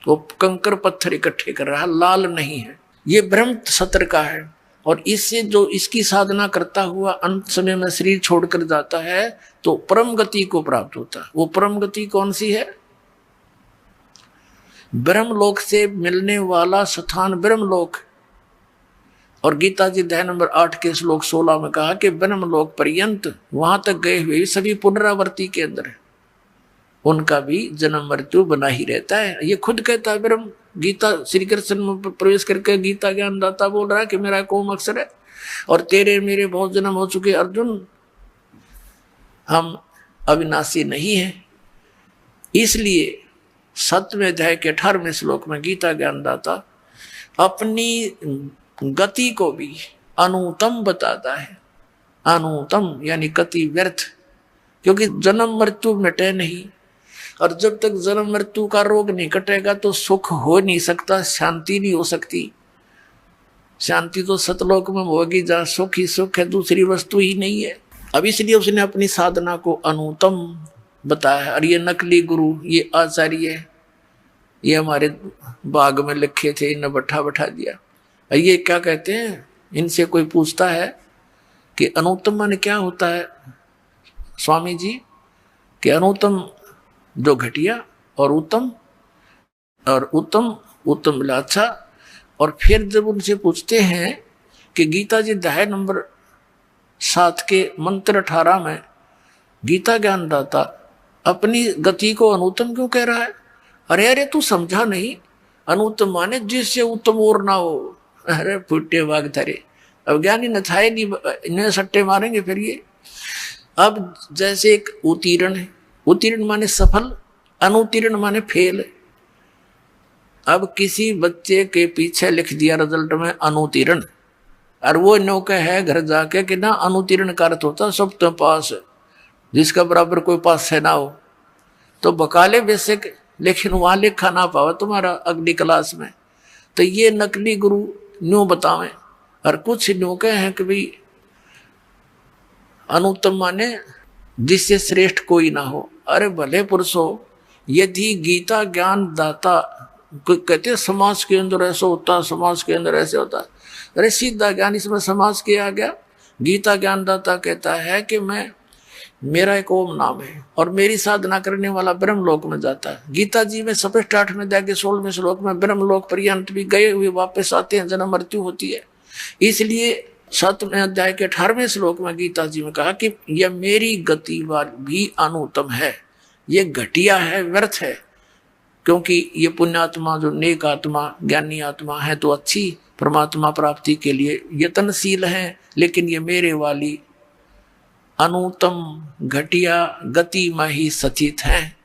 वो कंकर पत्थर इकट्ठे कर रहा है, लाल नहीं है। ये ब्रह्म सत्र का है। और इससे जो इसकी साधना करता हुआ अंत समय में शरीर छोड़कर जाता है तो परम गति को प्राप्त होता है। वो परम गति कौन सी है? ब्रह्मलोक से मिलने वाला स्थान ब्रह्मलोक। और गीता जी अध्याय नंबर 8 के श्लोक 16 में कहा कि ब्रह्मलोक पर्यंत वहां तक गए हुए सभी पुनरावर्ती के अंदर है, उनका भी जन्म मृत्यु बना ही रहता है। ये खुद कहता है ब्रह्म। गीता श्री कृष्ण में प्रवेश करके गीता ज्ञानदाता बोल रहा है कि मेरा कोम अक्षर है और तेरे मेरे बहुत जन्म हो चुके अर्जुन, हम अविनाशी नहीं है। इसलिए 7वें अध्याय के 18वें श्लोक में गीता ज्ञानदाता अपनी गति को भी अनुतम बताता है। अनुतम यानी गति व्यर्थ, क्योंकि जन्म मृत्यु मिटे नहीं, और जब तक जन्म मृत्यु का रोग नहीं कटेगा तो सुख हो नहीं सकता, शांति नहीं हो सकती। शांति तो सतलोक में होगी जहाँ सुख ही सुख है, दूसरी वस्तु ही नहीं है। अब इसलिए उसने अपनी साधना को अनुतम बताया। और ये नकली गुरु, ये आचार्य, ये हमारे बाग में लिखे थे, इन्हें बैठा दिया। और ये क्या कहते हैं, इनसे कोई पूछता है कि अनुत्तम माने क्या होता है स्वामी जी? कि अनुत्तम जो घटिया, और उत्तम, और उत्तम मिला अच्छा। और फिर जब उनसे पूछते हैं कि गीता जी अध्याय नंबर 7 के मंत्र 18 में गीता ज्ञानदाता अपनी गति को अनुत्तम क्यों कह रहा है? अरे तू समझा नहीं, अनुत्तम माने जिससे उत्तम और ना हो। अरे फुटे वाग धरे, अब ज्ञानी न था नहीं, इन्हें सट्टे मारेंगे फिर ये। अब जैसे एक उत्तीर्ण है, उत्तीर्ण माने सफल, अनुत्तीर्ण माने फेल। अब किसी बच्चे के पीछे लिख दिया रिजल्ट में अनुत्तीर्ण, और वो नौका है घर जाके कि ना अनुत्तीर्ण का अर्थ होता सब तो पास है, जिसका बराबर कोई पास है ना हो तो बकाले बेसिक, लेकिन वहां लिखा ना पावा तुम्हारा अगली क्लास में। तो ये नकली गुरु न्यू बतावें। और कुछ नौके हैं कि भाई अनुत्तम माने जिससे श्रेष्ठ कोई ना हो। अरे भले पुरुषो, यदि गीता ज्ञान दाता कहते समाज के अंदर ऐसा होता, समाज के अंदर ऐसे होता, अरे सीधा ज्ञान इसमें समाज के आ गया। गीता ज्ञानदाता कहता है कि मेरा एक ओम नाम है और मेरी साधना करने वाला ब्रह्मलोक में जाता है। गीता जी में स्पष्ट 8वें अध्याय के 16वें श्लोक में ब्रह्मलोक पर्यंत भी गए हुए वापस आते हैं, जन्म मृत्यु होती है। इसलिए 7वें अध्याय के 18वें श्लोक में गीता जी में कहा कि यह मेरी गति भी अनुत्तम है, ये घटिया है, व्यर्थ है। क्योंकि ये पुण्यात्मा जो नेक आत्मा ज्ञानी आत्मा है तो अच्छी परमात्मा प्राप्ति के लिए यत्नशील है, लेकिन ये मेरे वाली अनुत्तम घटिया गति में ही सचित है।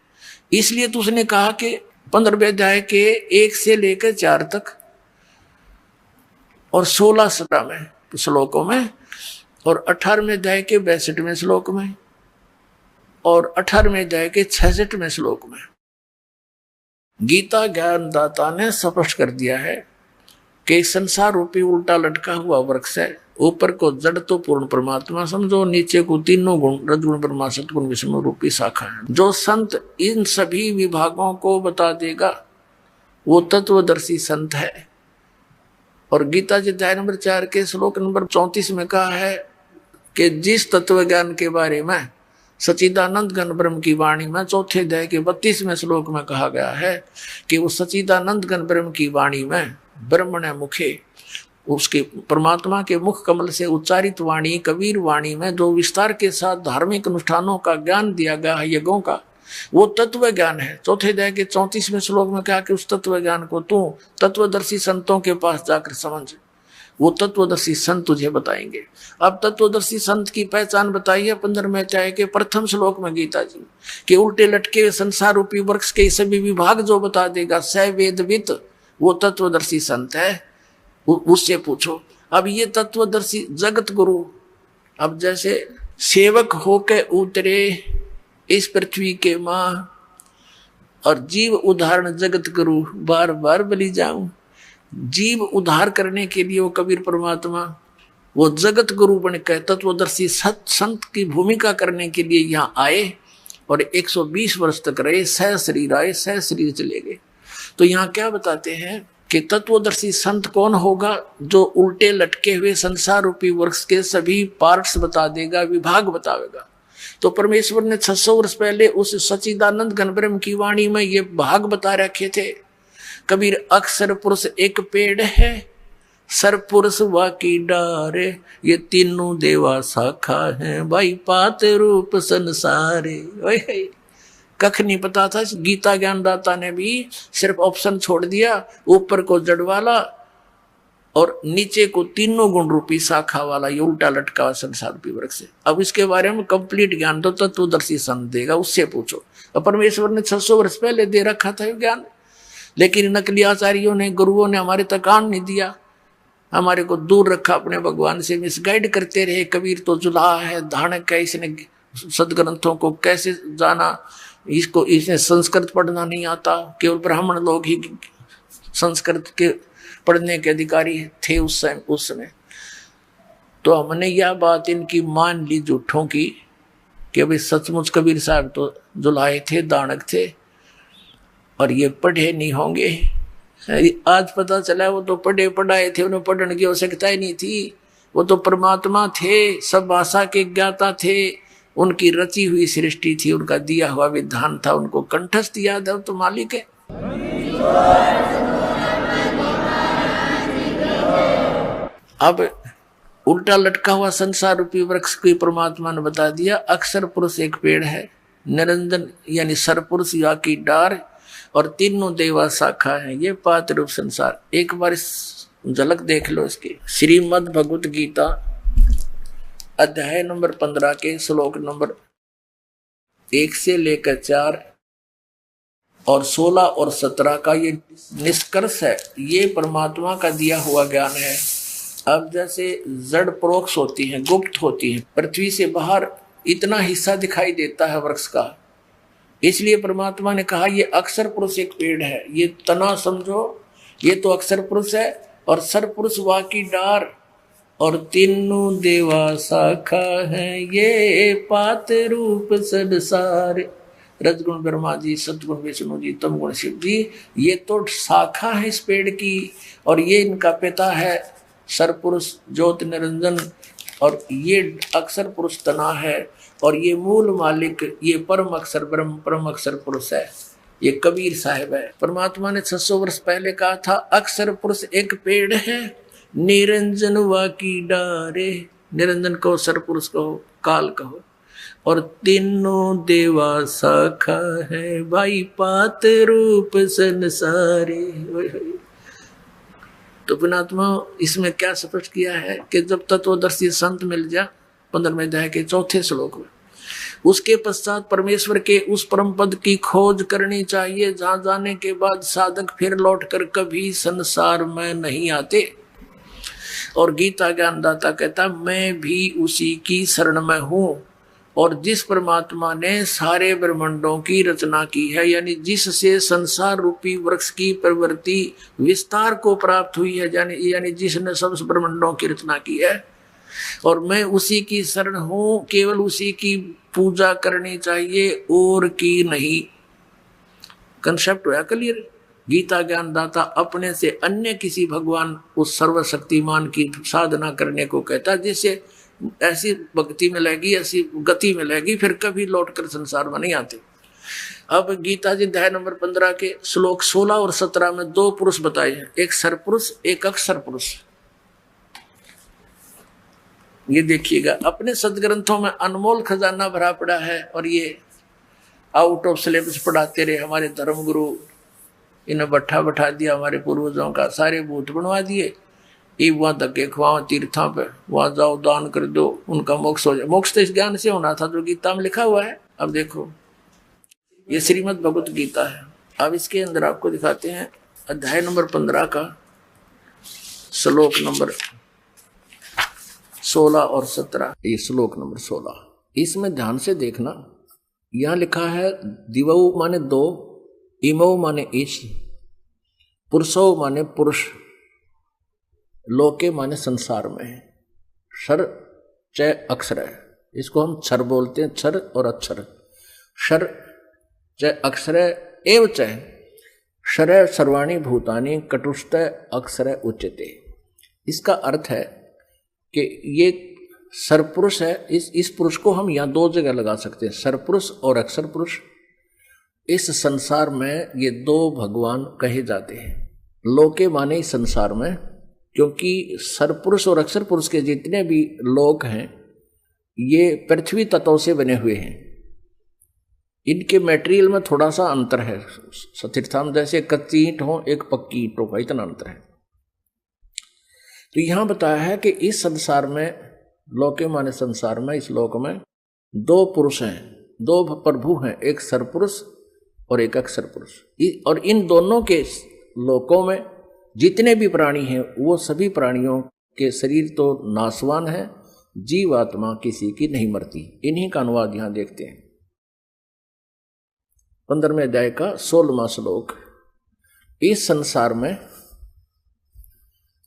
इसलिए तो उसने कहा कि 15वें अध्याय के 1 से लेकर 4 तक और 16 में श्लोकों में और 18वें अध्याय के 62वें श्लोक में और 18वें अध्याय के 66वें श्लोक में गीता ज्ञानदाता ने स्पष्ट कर दिया है कि संसार रूपी उल्टा लटका हुआ वृक्ष है। ऊपर को जड़ तो पूर्ण परमात्मा समझो, नीचे को तीनों गुण रजगुण ब्रह्मा सतगुण विष्णु रूपी शाखा है। जो संत इन सभी विभागों को बता देगा वो तत्वदर्शी संत है। और गीता जी अध्याय नंबर 4 के श्लोक नंबर 34 में कहा है कि जिस तत्व ज्ञान के बारे में सच्चिदानंद घन ब्रह्म की वाणी में चौथे अध्याय के 32वें श्लोक में कहा गया है कि वो सच्चिदानंद घन ब्रह्म की वाणी में ब्रह्मण मुखे, उसके परमात्मा के मुख कमल से उच्चारित वाणी कबीर वाणी में जो विस्तार के साथ धार्मिक अनुष्ठानों का ज्ञान दिया गया है, यज्ञों का, वो तत्व ज्ञान है। चौथे अध्याय के 34वें श्लोक में कहा कि उस तत्व ज्ञान को तू तत्वदर्शी संतों के पास जाकर समझ, वो तत्वदर्शी संत तुझे बताएंगे। अब तत्वदर्शी संत की पहचान बताई है 15वें अध्याय के प्रथम श्लोक में गीता जी कि उल्टे लटके संसार रूपी वृक्ष के सभी विभाग जो बता देगा स वेदवित, वो तत्वदर्शी संत है, उससे पूछो। अब ये तत्वदर्शी जगत गुरु, अब जैसे सेवक होके उतरे इस पृथ्वी के मां और जीव उदाहरण जगत गुरु बार बार बलि जाऊं, जीव उद्धार करने के लिए वो कबीर परमात्मा वो जगत गुरु बनकर तत्वदर्शी सत संत की भूमिका करने के लिए यहाँ आए और 120 वर्ष तक रहे, सह शरीर आए, सह शरीर चले गए। तो यहाँ क्या बताते हैं कि तत्वदर्शी संत कौन होगा? जो उल्टे लटके हुए संसार रूपी वृक्ष के सभी पार्ट्स बता देगा, विभाग बतावेगा। तो परमेश्वर ने 600 वर्ष पहले उस सच्चिदानंद घन ब्रह्म की वाणी में ये भाग बता रखे थे। कबीर अक्षर पुरुष एक पेड़ है, सरपुरुष वाकी डारे, ये तीनों देवा शाखा है, भाई पात रूप संसारे। कख नहीं पता था। गीता ज्ञानदाता ने भी सिर्फ ऑप्शन छोड़ दिया, ऊपर को जड़ वाला और नीचे को तीनों गुण रूपी शाखा वाला, ये उल्टा लटका संसार रूपी वृक्ष से। अब इसके बारे में कंप्लीट ज्ञान तो तत्वदर्शी संत देगा, उससे पूछो। अब परमेश्वर ने 600 वर्ष पहले दे रखा था ये ज्ञान, लेकिन नकली आचार्यों ने, गुरुओं ने हमारे तक कान नहीं दिया, हमारे को दूर रखा, अपने भगवान से मिसगाइड करते रहे। कबीर तो जुलाहा है, धानक है, इसने सदग्रंथों को कैसे जाना, इसको इसने संस्कृत पढ़ना नहीं आता, केवल ब्राह्मण लोग ही संस्कृत के पढ़ने के अधिकारी थे उस समय। तो हमने यह बात इनकी मान ली झूठों की कि भाई सचमुच कबीर साहब तो जुलाहे थे, दानक थे और ये पढ़े नहीं होंगे। आज पता चला वो तो पढ़े पढ़ाए थे, उन्हें पढ़ने की आवश्यकता ही नहीं थी। वो तो परमात्मा थे, सब भाषा के ज्ञाता थे, उनकी रची हुई सृष्टि थी, उनका दिया हुआ विधान था, उनको कंठस्थ याद है, तो मालिक है। अब उल्टा लटका हुआ संसार रूपी वृक्ष की परमात्मा ने बता दिया। अक्षर पुरुष एक पेड़ है, निरंजन यानी सरपुरुष या की डार और तीनों देवा शाखा है, ये पात रूप संसार। एक बार झलक देख लो इसकी। श्रीमद् भगवत गीता अध्याय नंबर 15 के श्लोक नंबर 1 से लेकर 4 और 16 और 17 का ये निष्कर्ष है, ये परमात्मा का दिया हुआ ज्ञान है। अब जैसे जड़ परोक्ष होती हैं, गुप्त होती हैं, पृथ्वी से बाहर इतना हिस्सा दिखाई देता है वृक्ष का, इसलिए परमात्मा ने कहा ये अक्षर पुरुष एक पेड़ है, ये तना समझो, ये तो अक्षर पुरुष है और सरपुरुष वा की डार और तीनों देवा शाखा है, ये पात रूप संसार। रजगुण ब्रह्मा जी, सतगुण विष्णु जी, तमगुण शिव जी, ये तो शाखा है इस पेड़ की और ये इनका पिता है सरपुरुष ज्योत निरंजन और ये अक्षर पुरुष तना है और ये मूल मालिक, ये परम अक्षर ब्रह्म, परम अक्षर पुरुष है, ये कबीर साहिब है। परमात्मा ने 600 वर्ष पहले कहा था अक्षर पुरुष एक पेड़ है, निरंजन वाकी डारे, निरंजन कहो, सरपुरुष कहो, काल कहो, और तीनों देवा शाखा है, भाई पात रूप संसारे। तो पुणात्मा इसमें क्या स्पष्ट किया है कि जब तत्वदर्शी संत मिल जा 15वें अध्याय के 4थे श्लोक में, उसके पश्चात परमेश्वर के उस परम पद की खोज करनी चाहिए जहां जाने के बाद साधक फिर लौटकर कभी संसार में नहीं आते। और गीता ज्ञानदाता कहता मैं भी उसी की शरण में हूं और जिस परमात्मा ने सारे ब्रह्मांडों की रचना की है, यानी जिससे संसार रूपी वृक्ष की प्रवृत्ति विस्तार को प्राप्त हुई है, यानी जिसने सब ब्रह्मांडों की रचना की है, और मैं उसी की शरण हूं, केवल उसी की पूजा करनी चाहिए और की नहीं। कंसेप्ट हुआ क्लियर। गीता ज्ञानदाता अपने से अन्य किसी भगवान उस सर्वशक्तिमान की साधना करने को कहता, जिससे ऐसी भक्ति मिलेगी, ऐसी गति मिलेगी, फिर कभी लौटकर संसार में नहीं आते। अब गीता जी अध्याय नंबर 15 के श्लोक 16 और 17 में दो पुरुष बताए हैं, एक सरपुरुष एक अक्षर पुरुष। ये देखिएगा, अपने सदग्रंथों में अनमोल खजाना भरा पड़ा है, और ये आउट ऑफ सिलेबस पढ़ाते रहे हमारे धर्मगुरु। इन्हें बैठा बैठा दिया हमारे पूर्वजों का, सारे भूत बनवा दिए। वहां धक्के खुआओ तीर्थों पे, वहां जाओ दान कर दो, उनका मोक्ष हो जाए। मोक्ष तो इस ज्ञान से होना था जो गीता में लिखा हुआ है। अब देखो, ये श्रीमद् भगवत गीता है। अब इसके अंदर आपको दिखाते हैं अध्याय नंबर 15 का श्लोक नंबर 16 और 17। ये श्लोक नंबर 16, इसमें ध्यान से देखना। यहां लिखा है दिवौ माने दो, इमौ माने ईश, पुरुषो माने पुरुष, लोके माने संसार में। क्षर च अक्षर है, इसको हम क्षर बोलते हैं, क्षर और अक्षर। क्षर च अक्षर एव च क्षर सर्वाणी भूतानि कटुष्ट अक्षर उच्यते। इसका अर्थ है कि ये सरपुरुष है। इस पुरुष को हम यहाँ दो जगह लगा सकते हैं, सरपुरुष और अक्षर पुरुष। इस संसार में ये दो भगवान कहे जाते हैं। लोके माने इस संसार में, क्योंकि सरपुरुष और अक्षर पुरुष के जितने भी लोक हैं ये पृथ्वी तत्वों से बने हुए हैं। इनके मटेरियल में थोड़ा सा अंतर है। सतीर्थाम जैसे कच्ची ईंट हो, एक पक्की ईंटों का इतना अंतर है। तो यहां बताया है कि इस संसार में, लोके माने संसार में, इस लोक में दो पुरुष हैं, दो प्रभु हैं, एक सरपुरुष और एक अक्षर पुरुष। और इन दोनों के लोकों में जितने भी प्राणी हैं वो सभी प्राणियों के शरीर तो नाशवान है, जीवात्मा किसी की नहीं मरती। इन्हीं का अनुवाद यहां देखते हैं 15वें अध्याय का 16वां श्लोक। इस संसार में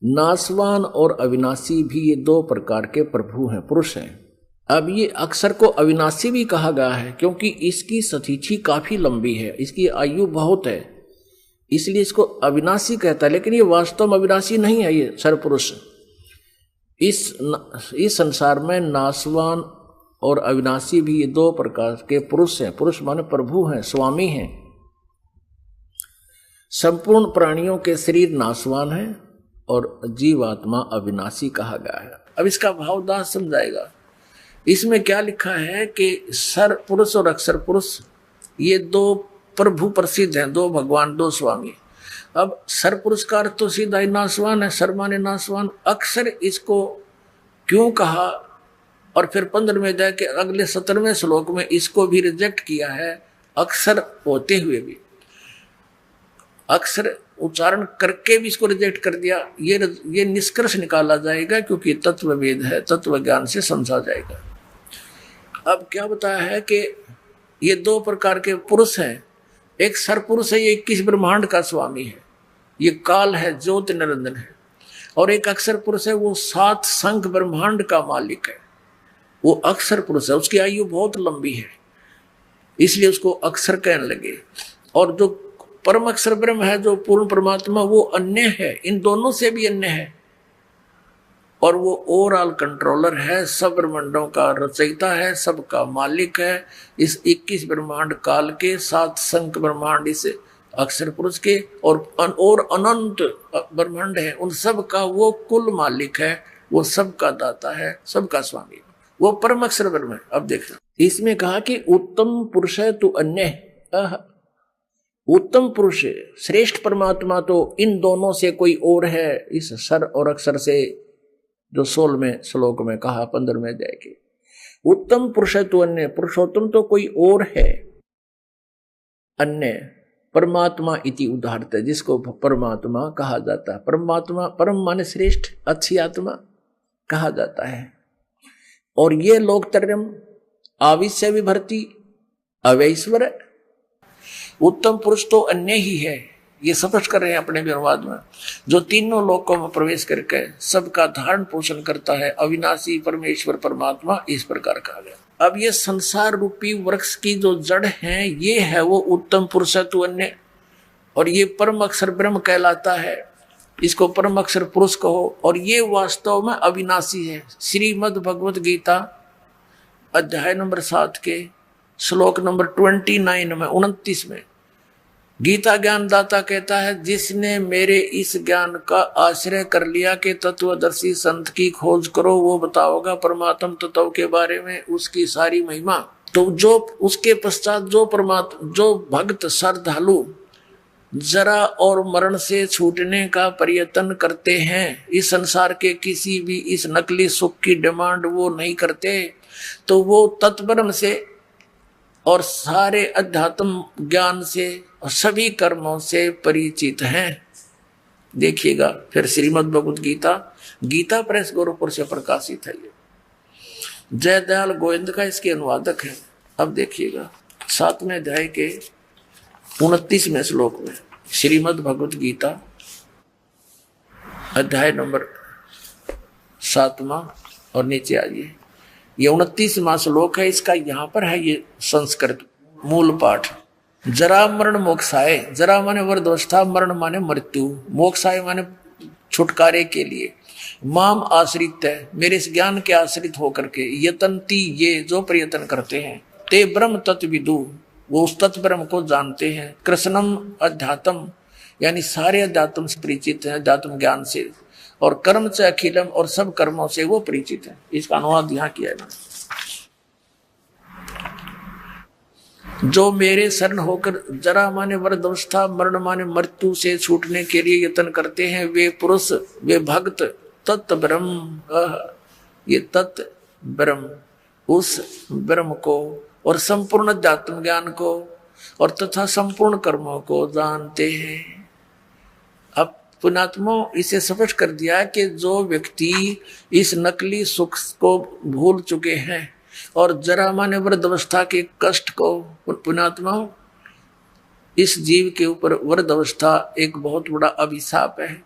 नाशवान और अविनाशी भी ये दो प्रकार के प्रभु हैं, पुरुष हैं। अब ये अक्षर को अविनाशी भी कहा गया है क्योंकि इसकी सतीथि काफी लंबी है, इसकी आयु बहुत है, इसलिए इसको अविनाशी कहता है। लेकिन ये वास्तव में अविनाशी नहीं है। ये सरपुरुष इस संसार में नाशवान और अविनाशी भी ये दो प्रकार के पुरुष हैं। पुरुष माने प्रभु हैं, स्वामी हैं। संपूर्ण प्राणियों के शरीर नाशवान है और जीवात्मा अविनाशी कहा गया है। अब इसका भावदास समझाएगा। इसमें क्या लिखा है कि सर पुरुष और अक्षर पुरुष ये दो प्रभु प्रसिद्ध हैं, दो भगवान, दो स्वामी। अब सर पुरुष का अर्थ तो सीधा ही नाशवान है, सर माने नाशवान। अक्षर इसको क्यों कहा, और फिर 15वें अध्याय के अगले 17वें श्लोक में इसको भी रिजेक्ट किया है। अक्षर होते हुए भी, अक्षर उच्चारण करके भी इसको रिजेक्ट कर दिया। ये निष्कर्ष निकाला जाएगा क्योंकि तत्व वेद है, तत्व ज्ञान से समझा जाएगा। अब क्या बताया है कि ये दो प्रकार के पुरुष हैं। एक सरपुरुष है, ये 21 ब्रह्मांड का स्वामी है, ये काल है, ज्योत निरंजन है। और एक अक्षर पुरुष है, वो 7 संख ब्रह्मांड का मालिक है, वो अक्षर पुरुष है। उसकी आयु बहुत लंबी है, इसलिए उसको अक्षर कहने लगे। और जो परम अक्षर ब्रह्म है, जो पूर्ण परमात्मा, वो अन्य है, इन दोनों से भी अन्य है। और वो ओवरऑल कंट्रोलर है, सब ब्रह्मांडों का रचयिता है, सबका मालिक है। इस 21 ब्रह्मांड काल के 7 संख ब्रह्मांड इस अक्षर पुरुष के और अनंत ब्रह्मांड है, उन सब का वो कुल मालिक है, वो सबका दाता है, सबका स्वामी, वो परम अक्षर ब्रह्म है। अब देखना, इसमें कहा कि उत्तम पुरुष है तो अन्य, उत्तम पुरुष श्रेष्ठ परमात्मा तो इन दोनों से कोई और है। इस सर और अक्षर से जो 16वें श्लोक में कहा 15वें अध्याय के, उत्तम पुरुष है तो अन्य, पुरुषोत्तम तो कोई और है, अन्य परमात्मा इति उदाहरत है, जिसको परमात्मा कहा जाता है। परमात्मा, परम माने श्रेष्ठ, अच्छी आत्मा कहा जाता है। और ये लोकत्रयम आविश्य विभर्ति अवैश्वर। उत्तम पुरुष तो अन्य ही है, ये स्पष्ट कर रहे हैं अपने अनुवाद में, जो तीनों लोकों में प्रवेश करके सबका धारण पोषण करता है, अविनाशी परमेश्वर परमात्मा, इस प्रकार कहा गया। अब ये संसार रूपी वृक्ष की जो जड़ है, ये है वो उत्तम पुरुष है, तो अन्य, और ये परम अक्षर ब्रह्म कहलाता है, इसको परम अक्षर पुरुष कहो, और ये वास्तव में अविनाशी है। श्रीमद् भगवत गीता अध्याय नंबर 7 के श्लोक नंबर 29 में 29 में गीता ज्ञानदाता कहता है, जिसने मेरे इस ज्ञान का आश्रय कर लिया कि तत्वदर्शी संत की खोज करो, वो बताओगा परमात्म तत्व के बारे में उसकी सारी महिमा। तो जो उसके पश्चात जो भक्त श्रद्धालु जरा और मरण से छूटने का प्रयत्न करते हैं, इस संसार के किसी भी इस नकली सुख की डिमांड वो नहीं करते, तो वो तत्ब्रह्म से और सारे अध्यात्म ज्ञान से और सभी कर्मों से परिचित हैं। देखिएगा फिर श्रीमद् भगवत गीता, गीता प्रेस गोरखपुर से प्रकाशित है। ये जयदयाल गोविंद का इसके अनुवादक है। अब देखिएगा 7वें अध्याय के 29वें श्लोक में श्रीमद् भगवत गीता अध्याय नंबर 7वां और नीचे आइए, ये 29वां श्लोक है। इसका यहाँ पर है ये संस्कृत मूल पाठ। जरा मरण मोक्षाय, जरा माने वृद्धावस्था, मरण माने मृत्यु, मोक्षाय माने छुटकारे के लिए, माम आश्रित है, मेरे इस ज्ञान के आश्रित होकर के, यतंती ये जो प्रयत्न करते हैं, ते ब्रह्म तत्विदु वो उस तत्व ब्रह्म को जानते हैं, कृष्णम अध्यात्म यानी सारे अध्यात्म से परिचित हैं, अध्यात्म ज्ञान से, और कर्म से अखिलम और सब कर्मों से वो परिचित है। इसका अनुवाद यहाँ किया है ना। जो मेरे शरण होकर जरा माने वृद्धावस्था, मरण माने मृत्यु से छूटने के लिए यत्न करते हैं, वे पुरुष, वे भक्त तत्व ब्रह्म, ये तत्व ब्रह्म, उस ब्रह्म को और संपूर्ण अध्यात्म ज्ञान को और तथा संपूर्ण कर्मों को जानते हैं। अब पुण्यात्मा इसे स्पष्ट कर दिया कि जो व्यक्ति इस नकली सुख को भूल चुके हैं और जरा माने वृद्धावस्था के कष्ट को, पुण्यात्मा इस जीव के ऊपर वृद्धावस्था एक बहुत बड़ा अभिशाप है,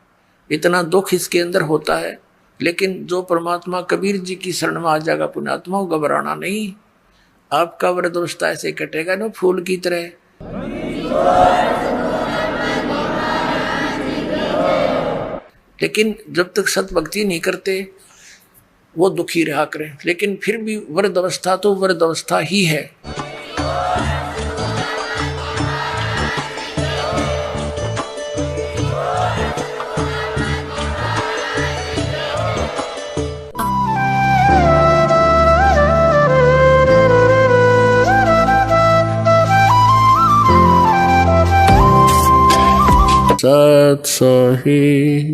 इतना दुख इसके अंदर होता है। लेकिन जो परमात्मा कबीर जी की शरण में आ जाएगा पुण्यात्मा, घबराना नहीं, आपका वृद्धावस्था ऐसे कटेगा ना फूल की तरह। लेकिन जब तक सत भक्ति नहीं करते वो दुखी रहा करें, लेकिन फिर भी वृद्धावस्था तो वृद्धावस्था ही है। सत सही।